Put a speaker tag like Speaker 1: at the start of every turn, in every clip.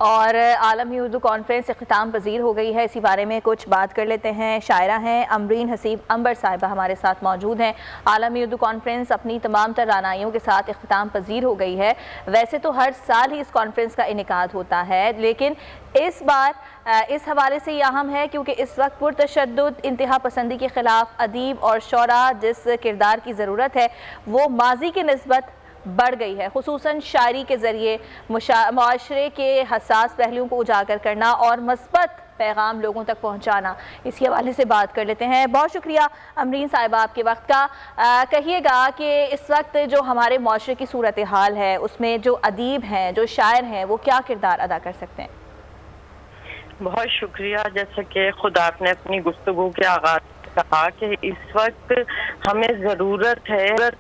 Speaker 1: اور عالمی اردو کانفرنس اختتام پذیر ہو گئی ہے، اسی بارے میں کچھ بات کر لیتے ہیں۔ شاعرہ ہیں امبرین حسیب عنبر صاحبہ ہمارے ساتھ موجود ہیں۔ عالمی اردو کانفرنس اپنی تمام تر رعنائیوں کے ساتھ اختتام پذیر ہو گئی ہے۔ ویسے تو ہر سال ہی اس کانفرنس کا انعقاد ہوتا ہے، لیکن اس بار اس حوالے سے یہ اہم ہے کیونکہ اس وقت پرتشدد انتہا پسندی کے خلاف ادیب اور شعراء جس کردار کی ضرورت ہے وہ ماضی کی نسبت بڑھ گئی ہے، خصوصاً شاعری کے ذریعے معاشرے کے حساس پہلوؤں کو اجاگر کرنا اور مثبت پیغام لوگوں تک پہنچانا۔ اسی حوالے سے بات کر لیتے ہیں۔ بہت شکریہ امبرین صاحبہ آپ کے وقت کا۔ کہیے گا کہ اس وقت جو ہمارے معاشرے کی صورتحال ہے اس میں جو ادیب ہیں، جو شاعر ہیں، وہ کیا کردار ادا کر سکتے ہیں؟
Speaker 2: بہت شکریہ۔ جیسا کہ خود آپ نے اپنی گفتگو کے آغاز کہا کہ اس وقت ہمیں ضرورت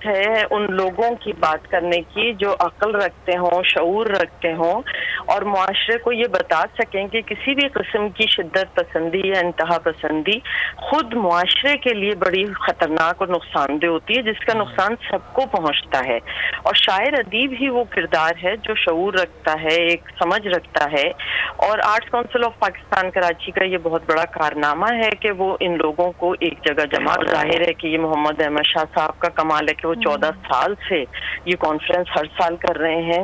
Speaker 2: ہے ان لوگوں کی بات کرنے کی جو عقل رکھتے ہوں، شعور رکھتے ہوں اور معاشرے کو یہ بتا سکیں کہ کسی بھی قسم کی شدت پسندی یا انتہا پسندی خود معاشرے کے لیے بڑی خطرناک اور نقصان دہ ہوتی ہے، جس کا نقصان سب کو پہنچتا ہے۔ اور شاعر ادیب ہی وہ کردار ہے جو شعور رکھتا ہے، ایک سمجھ رکھتا ہے۔ اور arts council of Pakistan Karachi کا یہ بہت بڑا کارنامہ ہے کہ وہ ان لوگوں کو ایک جگہ جمع۔ ظاہر ہے کہ یہ محمد احمد شاہ صاحب کا کمال ہے کہ وہ 14 سال سے یہ کانفرنس ہر سال کر رہے ہیں،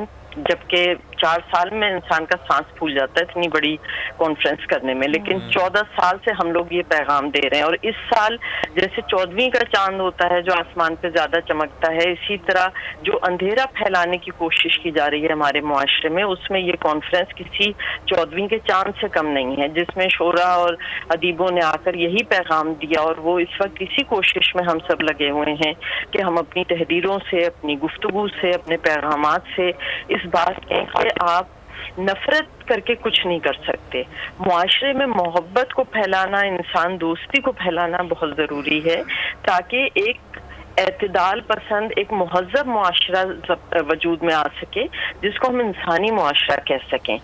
Speaker 2: جبکہ 4 سال میں انسان کا سانس پھول جاتا ہے اتنی بڑی کانفرنس کرنے میں، لیکن 14 سال سے ہم لوگ یہ پیغام دے رہے ہیں۔ اور اس سال جیسے 14ویں کا چاند ہوتا ہے جو آسمان پہ زیادہ چمکتا ہے، اسی طرح جو اندھیرا پھیلانے کی کوشش کی جا رہی ہے ہمارے معاشرے میں، اس میں یہ کانفرنس کسی 14ویں کے چاند سے کم نہیں ہے، جس میں شعراء اور ادیبوں نے آ کر یہی پیغام دیا۔ اور وہ اس وقت اسی کوشش میں ہم سب لگے ہوئے ہیں کہ ہم اپنی تحریروں سے، اپنی گفتگو سے، اپنے پیغامات سے اس بات کہ آپ نفرت کر کے کچھ نہیں کر سکتے۔ معاشرے میں محبت کو پھیلانا، انسان دوستی کو پھیلانا بہت ضروری ہے تاکہ ایک اعتدال پسند، ایک مہذب معاشرہ وجود میں آ سکے جس کو ہم انسانی معاشرہ کہہ سکیں۔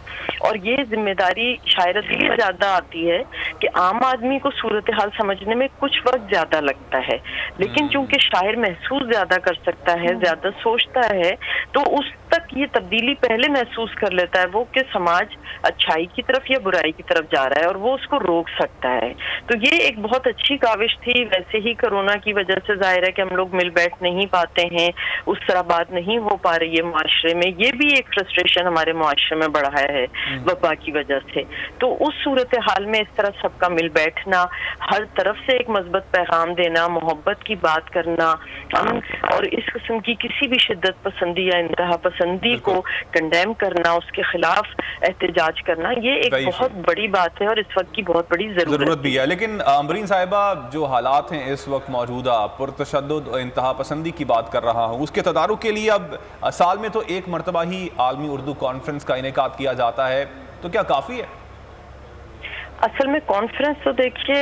Speaker 2: اور یہ ذمہ داری شاعرت کی زیادہ آتی ہے کہ عام آدمی کو صورتحال سمجھنے میں کچھ وقت زیادہ لگتا ہے، لیکن چونکہ شاعر محسوس زیادہ کر سکتا ہے، زیادہ سوچتا ہے، تو اس تک یہ تبدیلی پہلے محسوس کر لیتا ہے وہ کہ سماج اچھائی کی طرف یا برائی کی طرف جا رہا ہے اور وہ اس کو روک سکتا ہے۔ تو یہ ایک بہت اچھی کاوش تھی۔ ویسے ہی کرونا کی وجہ سے ظاہر ہے کہ ہم لوگ مل بیٹھ نہیں پاتے ہیں، اس طرح بات نہیں ہو پا رہی ہے معاشرے میں، یہ بھی ایک فرسٹریشن ہمارے معاشرے میں بڑھا ہے وبا کی وجہ سے۔ تو اس صورتحال میں اس طرح سب کا مل بیٹھنا، ہر طرف سے ایک مثبت پیغام دینا، محبت کی بات کرنا اور اس قسم کی کسی بھی شدت پسندی یا انتہا پسندی کو کنڈیم کرنا، اس کے خلاف احتجاج کرنا، یہ ایک بہت بڑی بات ہے اور اس وقت کی بہت بڑی ضرورت
Speaker 3: بھی ہے۔ لیکن امبرین صاحبہ، جو حالات ہیں اس وقت موجودہ، پرتشدد اور انتہا پسندی کی بات کر رہا ہوں، اس کے تدارک کے لیے اب سال میں تو ایک مرتبہ ہی عالمی اردو کانفرنس کا انعقاد کیا جاتا ہے، تو کیا کافی ہے؟
Speaker 2: اصل میں کانفرنس تو دیکھیے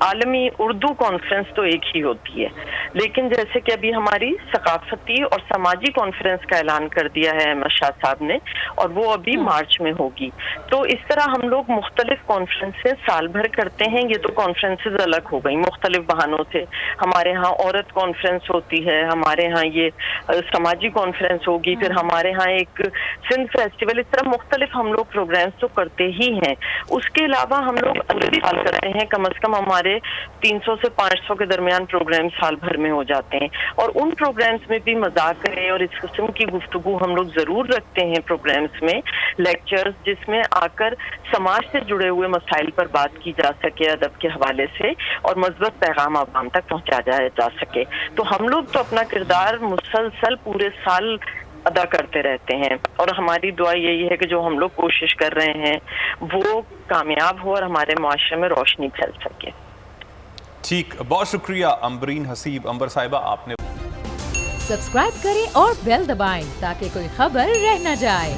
Speaker 2: عالمی اردو کانفرنس تو ایک ہی ہوتی ہے، لیکن جیسے کہ ابھی ہماری ثقافتی اور سماجی کانفرنس کا اعلان کر دیا ہے احمد شاہ صاحب نے، اور وہ ابھی مارچ میں ہوگی۔ تو اس طرح ہم لوگ مختلف کانفرنسز سال بھر کرتے ہیں۔ یہ تو کانفرنسز الگ ہو گئی مختلف بہانوں سے، ہمارے ہاں عورت کانفرنس ہوتی ہے، ہمارے ہاں یہ سماجی کانفرنس ہوگی، پھر ہمارے ہاں ایک سندھ فیسٹیول، اس طرح مختلف ہم لوگ پروگرامز تو کرتے ہی ہیں۔ اس کے علاوہ ہم لوگ اگلی سال کرتے ہیں، کم از کم ہمارے 300 سے 500 کے درمیان پروگرام سال بھر میں ہو جاتے ہیں، اور ان پروگرامز میں بھی مذاق کریں اور اس قسم کی گفتگو ہم لوگ ضرور رکھتے ہیں۔ پروگرامز میں لیکچرز جس میں آ کر سماج سے جڑے ہوئے مسائل پر بات کی جا سکے ادب کے حوالے سے، اور مثبت پیغام عوام تک پہنچایا جا سکے۔ تو ہم لوگ تو اپنا کردار مسلسل پورے سال ادا کرتے رہتے ہیں، اور ہماری دعا یہی ہے کہ جو ہم لوگ کوشش کر رہے ہیں وہ کامیاب ہو اور ہمارے معاشرے میں روشنی پھیل سکے۔
Speaker 3: ٹھیک، بہت شکریہ امبرین حسیب عنبر صاحبہ، آپ نے
Speaker 4: سبسکرائب کریں اور بیل دبائیں تاکہ کوئی خبر رہ نہ جائے۔